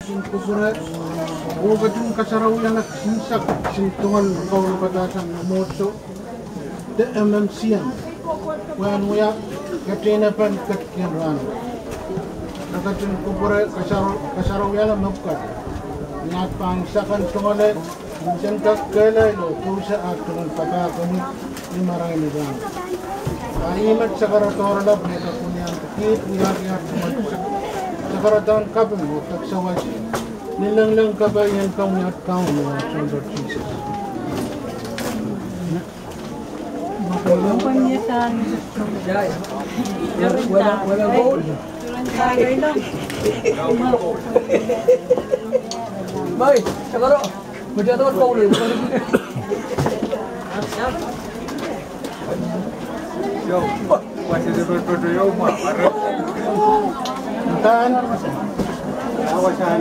Kupura Ogadun Kasarawian at Sinsak Sintungan Kaulapatasan Moto the MMCM when we are Katrina Pan Katkin Run. Nakatun Kupura Kasarawian Mupkat Not Pang Sakan Tungale Sintak Kele Tusa Aktuan Patakuni Limaran Nigan. Imat Sakaratora Metapunia Kit we are Sakaratan Kabin Taksawaji Nilang Kabayan Kong at Town Sundar Jesus. Baik, sekarang berjatuh kau ni. Yo, masih seperti yo mah. Tan, awasan.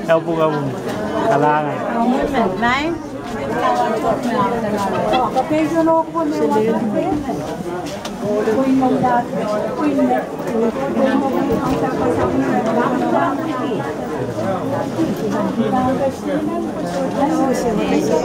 Elpo kamu, kalangan. Này. Có cái cho nó con này là quên không ra quên Hãy subscribe cho kênh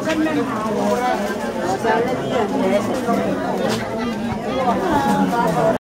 Ghiền Mì Gõ để không bỏ lỡ những video hấp dẫn.